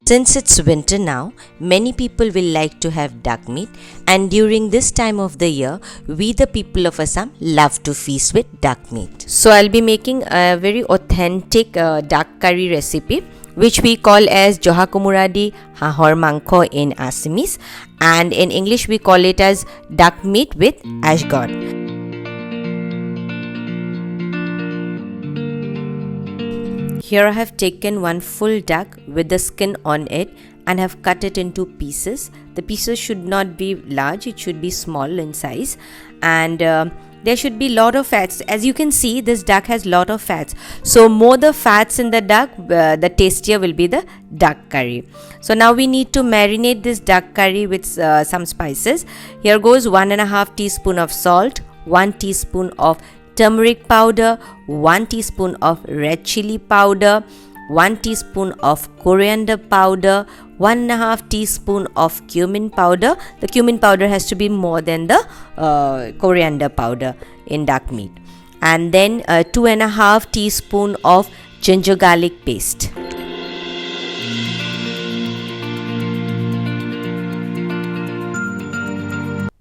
Since it's winter now, many people will like to have duck meat, and during this time of the year, we the people of Assam love to feast with duck meat. So I'll be making a very authentic duck curry recipe, which we call as Joha Kumuradi Hahor Mangko in Assamese, and in English we call it as duck meat with ashgod. Here I have taken one full duck with the skin on it and have cut it into pieces. The pieces should not be large, it should be small in size, and there should be lot of fats. As you can see, this duck has lot of fats. So more the fats in the duck, the tastier will be the duck curry. So now we need to marinate this duck curry with some spices. Here goes 1.5 teaspoon of salt, 1 teaspoon of turmeric powder, 1 teaspoon of red chili powder, 1 teaspoon of coriander powder, 1.5 teaspoon of cumin powder. The cumin powder has to be more than the coriander powder in duck meat. And then 2.5 teaspoon of ginger garlic paste.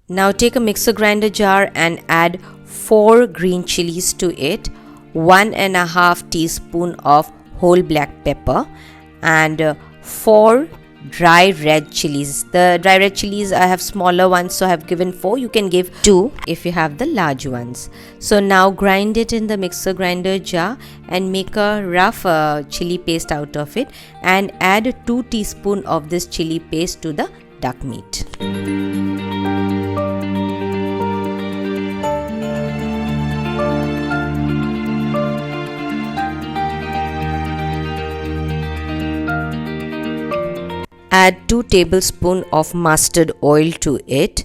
Now take a mixer grinder jar and add 4 green chilies to it, 1.5 teaspoon of whole black pepper, and 4 dry red chilies. The dry red chilies, I have smaller ones, so I have given 4. You can give 2 if you have the large ones. So now grind it in the mixer grinder jar and make a rough chili paste out of it, and add 2 teaspoon of this chili paste to the duck meat. Add 2 tablespoons of mustard oil to it.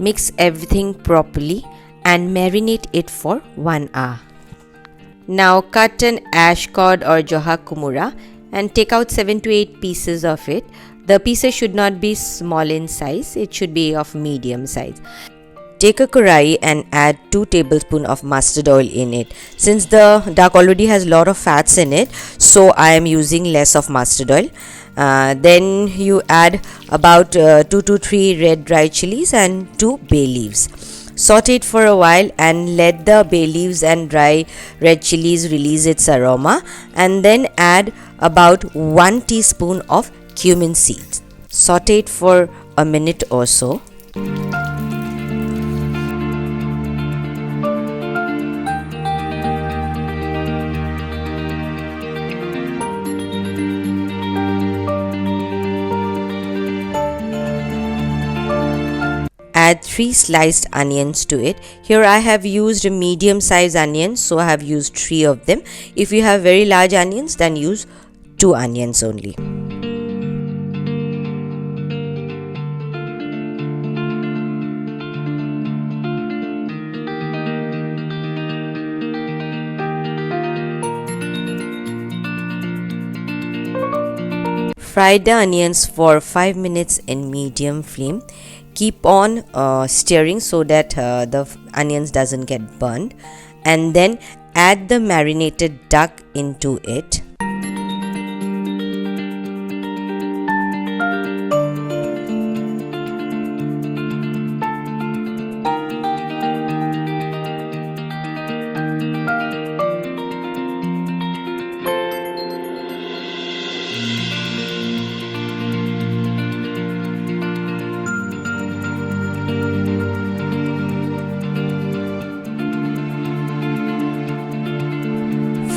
Mix everything properly and marinate it for 1 hour. Now cut an ashgod or Joha Kumura and take out 7 to 8 pieces of it. The pieces should not be small in size, it should be of medium size. Take a karai and add 2 tablespoons of mustard oil in it. Since the duck already has a lot of fats in it, so I am using less of mustard oil. Then you add about 2 to 3 red dry chilies and 2 bay leaves. Saute it for a while and let the bay leaves and dry red chilies release its aroma, and then add about 1 teaspoon of cumin seeds. Saute it for a minute or so. Add 3 sliced onions to it. Here I have used a medium size onions, so I have used 3 of them. If you have very large onions, then use 2 onions only. Fry the onions for 5 minutes in medium flame. Keep on stirring so that the onions doesn't get burned, and then add the marinated duck into it.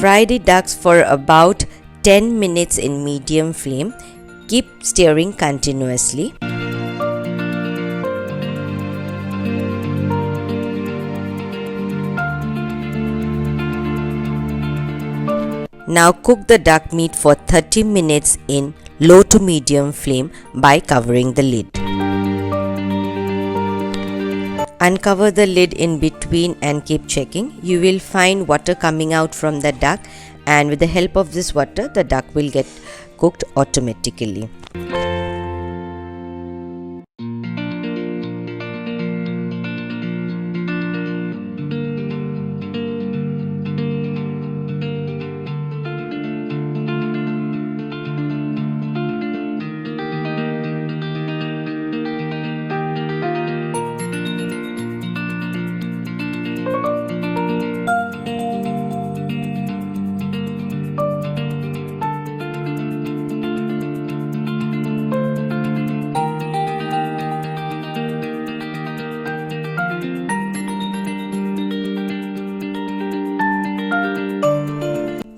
Fry the ducks for about 10 minutes in medium flame. Keep stirring continuously. Now cook the duck meat for 30 minutes in low to medium flame by covering the lid. Uncover the lid in between and keep checking. You will find water coming out from the duck, and with the help of this water the duck will get cooked automatically.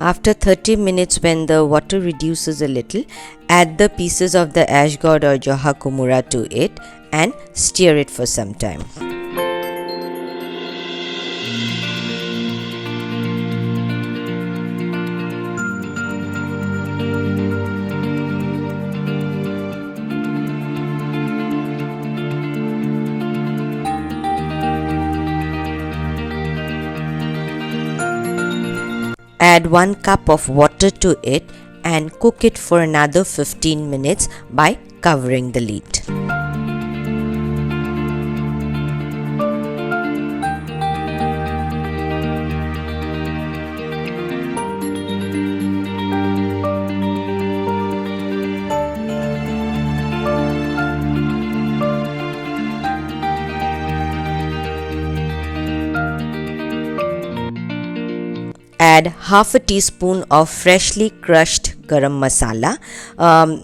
After 30 minutes, when the water reduces a little, add the pieces of the ash gourd or Joha Kumura to it and stir it for some time. Add 1 cup of water to it and cook it for another 15 minutes by covering the lid. Add half a teaspoon of freshly crushed garam masala.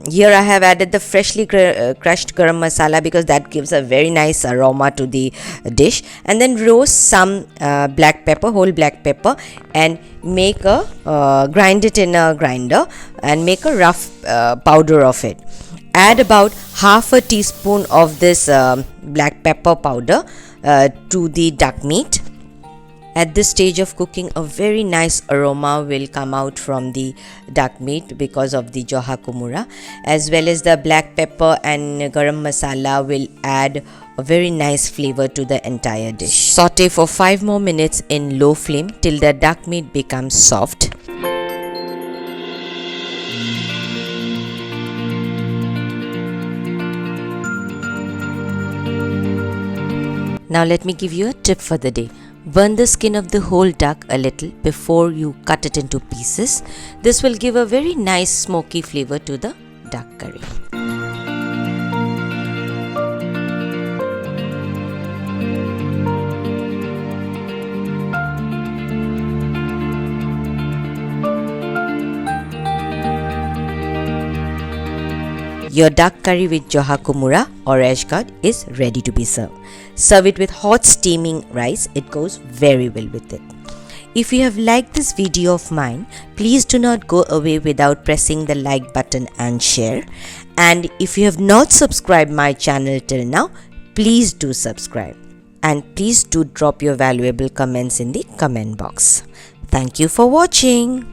Here I have added the freshly crushed garam masala because that gives a very nice aroma to the dish. And then roast some black pepper, whole black pepper, and make grind it in a grinder and make a rough powder of it. Add about half a teaspoon of this black pepper powder to the duck meat. At this stage of cooking, a very nice aroma will come out from the duck meat because of the Joha Kumura, as well as the black pepper and garam masala will add a very nice flavor to the entire dish. Saute for 5 more minutes in low flame till the duck meat becomes soft. Now let me give you a tip for the day. Burn the skin of the whole duck a little before you cut it into pieces. This will give a very nice smoky flavor to the duck curry. Your duck curry with Joha Kumura or ash gourd is ready to be served. Serve it with hot steaming rice. It goes very well with it. If you have liked this video of mine, please do not go away without pressing the like button and share. And if you have not subscribed my channel till now, please do subscribe. And please do drop your valuable comments in the comment box. Thank you for watching.